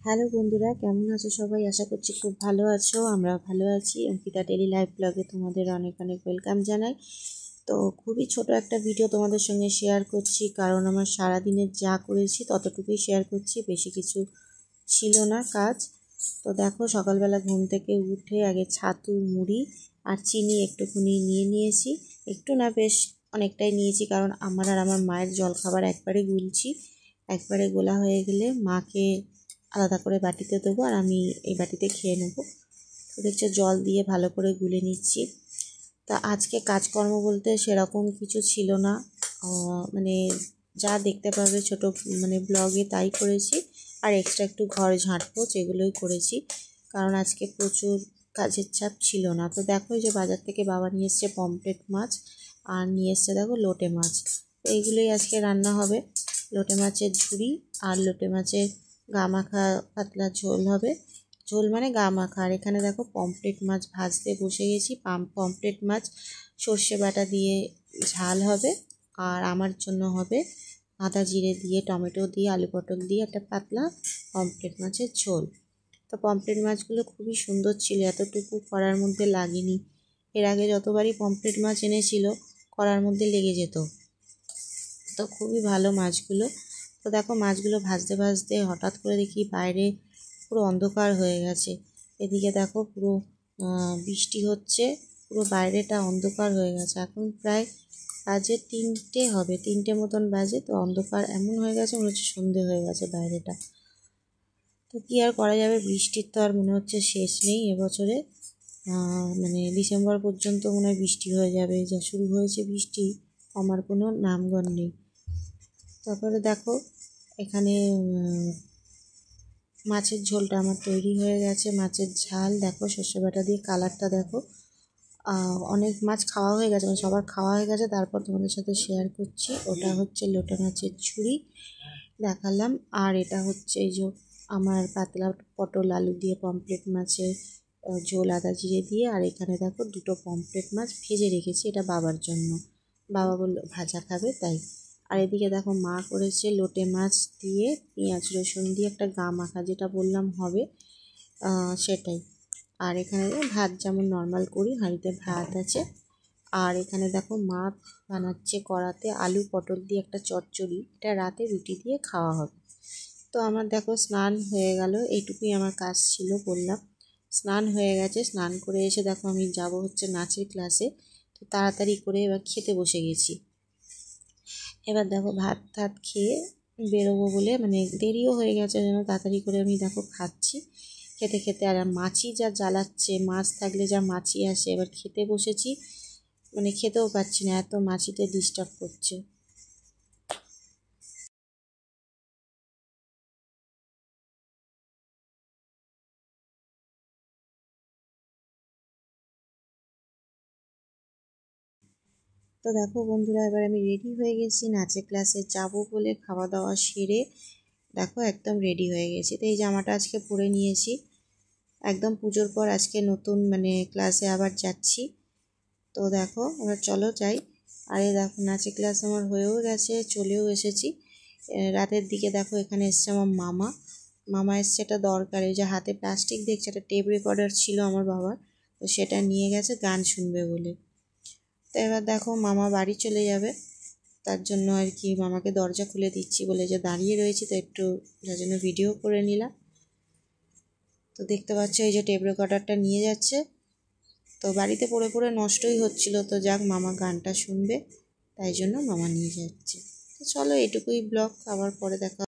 Hello বন্ধুরা, কেমন আছো সবাই? আশা করছি খুব ভালো আছো। আমরা ভালো আছি। অঙ্কিতা ডেলি লাইফ ব্লগে তোমাদের অনেক অনেক ওয়েলকাম জানাই। তো খুবই ছোট একটা ভিডিও তোমাদের সঙ্গে শেয়ার করছি, কারণ আমার সারাদিনের যা করেছি ততটুকুই শেয়ার করছি, বেশি কিছু ছিল না কাজ। তো দেখো, সকালবেলা ঘুম থেকে উঠে আগে ছাতু, মুড়ি আর চিনি একটুখানি নিয়ে নিয়েছি। একটু না, বেশ অনেকটাই নিয়েছি, কারণ আমার আর আমার মায়ের জলখাবার একবারে গুলছি। একবারে গোলা হয়ে গেলে মাকে আলাদা করে বাটিতে দেবো, আর আমি এই বাটিতে খেয়ে নেবো। তো দেখছো, জল দিয়ে ভালো করে গুলে নিচ্ছি। তা আজকে কাজকর্ম বলতে সেরকম কিছু ছিল না, মানে যা দেখতে পাবে ছোট ব্লগে তাই করেছি। আর এক্সট্রা একটু ঘর ঝাঁটবো, যেগুলোই করেছি, কারণ আজকে প্রচুর কাজের চাপ ছিল না। তো দেখো, যে বাজার থেকে বাবা নিয়ে এসছে পমফ্রেট মাছ, আর নিয়ে এসছে দেখো লোটে মাছ। তো এইগুলোই আজকে রান্না হবে। লোটে মাছের ঝুড়ি আর লোটে মাছের গা মাখা পাতলা ঝোল হবে। ঝোল মানে গা মাখা। আর এখানে দেখো পমফ্রেট মাছ ভাজতে বসে গেছি। পমফ্রেট মাছ সর্ষে বাটা দিয়ে ঝাল হবে, আর আমার জন্য হবে আদা জিরে দিয়ে, টমেটো দিয়ে, আলু পটল দিয়ে একটা পাতলা পমফ্রেট মাছের ঝোল। তো পমফ্রেট মাছগুলো খুবই সুন্দর ছিল, এতটুকু কড়ার মধ্যে লাগেনি। এর আগে যতবারই পমফ্রেট মাছ এনেছিল কড়ার মধ্যে লেগে যেত। তো খুবই ভালো মাছগুলো। তো দেখো, মাছগুলো ভাজতে ভাজতে হঠাৎ করে দেখি বাইরে পুরো অন্ধকার হয়ে গেছে। এদিকে দেখো পুরো বৃষ্টি হচ্ছে, পুরো বাইরেটা অন্ধকার হয়ে গেছে। এখন প্রায় বাজে 3টে হবে, 3টে মতন বাজে। তো অন্ধকার এমন হয়ে গেছে, মনে হচ্ছে সন্ধে হয়ে গেছে বাইরেটা। তো কী আর করা যাবে, বৃষ্টির তো আর মনে হচ্ছে শেষ নেই এবছরে। ডিসেম্বর পর্যন্ত মনে হয় বৃষ্টি হয়ে যাবে। যা শুরু হয়েছে বৃষ্টি, আমার কোনো নামগন্ধ নেই। তারপরে দেখো, এখানে মাছের ঝোলটা আমার তৈরি হয়ে গেছে। মাছের ঝাল দেখো, সর্ষে বাটা দিয়ে, কালারটা দেখো। অনেক মাছ খাওয়া হয়ে গেছে, মানে সবার খাওয়া হয়ে গেছে, তারপর তোমাদের সাথে শেয়ার করছি। ওটা হচ্ছে লোটে মাছের ঝুড়ি দেখালাম, আর এটা হচ্ছে এই যে আমার পাতলা পটল আলু দিয়ে পমফ্রেট মাছের ঝোল আদা জিরে দিয়ে। আর এখানে দেখো 2টো পমফ্রেট মাছ ভেজে রেখেছি, এটা বাবার জন্য। বাবা বললো ভাজা খাবে, তাই। আর এদিকে দেখো, মা করেছে লোটে মাছ দিয়ে পেঁয়াজ রসুন দিয়ে একটা গা মাখা, যেটা বললাম হবে সেটাই। আর এখানে ভাত যেমন নর্মাল করি, হাঁড়িতে ভাত আছে। আর এখানে দেখো, মা বানাচ্ছে কড়াতে আলু পটল দিয়ে একটা চচ্চড়ি, এটা রাতে রুটি দিয়ে খাওয়া হবে। তো আমার দেখো স্নান হয়ে গেল, এইটুকুই আমার কাজ ছিল, বললাম। স্নান হয়ে গেছে, স্নান করে এসে দেখো আমি যাব হচ্ছে নাচের ক্লাসে। তো তাড়াতাড়ি করে এবার খেতে বসে গেছি। এবার দেখো ভাত টাত খেয়ে বেরোবো বলে, মানে দেরিও হয়ে গেছে যেন, তাড়াতাড়ি করে আমি দেখো খাচ্ছি। খেতে খেতে আর মাছি যা জ্বালাচ্ছে, মাছ থাকলে যা মাছি আসে। এবার খেতে বসেছি, মানে খেতেও পাচ্ছি না, এত মাছিতে ডিস্টার্ব করছে। তো দেখো বন্ধুরা, এবার আমি রেডি হয়ে গেছি, নাচের ক্লাসে যাব বলে। খাওয়া দাওয়া সেরে দেখো একদম রেডি হয়ে গেছি। তো এই জামাটা আজকে পরে নিয়েছি, একদম পুজোর পর আজকে নতুন ক্লাসে আবার যাচ্ছি। তো দেখো, এবার চলো যাই। আর এই দেখো, নাচের ক্লাস আমার হয়েও গেছে, চলেও এসেছি। রাতের দিকে দেখো, এখানে এসছে আমার মামা। মামা এসছে এটা দরকারে, যে হাতে প্লাস্টিক দেখছে, একটা টেপ রেকর্ডার ছিল আমার বাবার, তো সেটা নিয়ে গেছে গান শুনবে বলে। তো এবার দেখো, মামা বাড়ি চলে যাবে, তার জন্য আর কি মামাকে দরজা খুলে দিচ্ছি বলে যে দাঁড়িয়ে রয়েছি, তো একটু যার জন্য ভিডিও করে নিলাম। তো দেখতে পাচ্ছ, এই যে টেপ রেকর্ডারটা নিয়ে যাচ্ছে। তো বাড়িতে পড়ে পড়ে নষ্টই হচ্ছিল, তো যাক, মামা গানটা শুনবে, তাই জন্য মামা নিয়ে যাচ্ছে। তো চলো, এটুকুই ব্লগ, আবার পরে দেখা।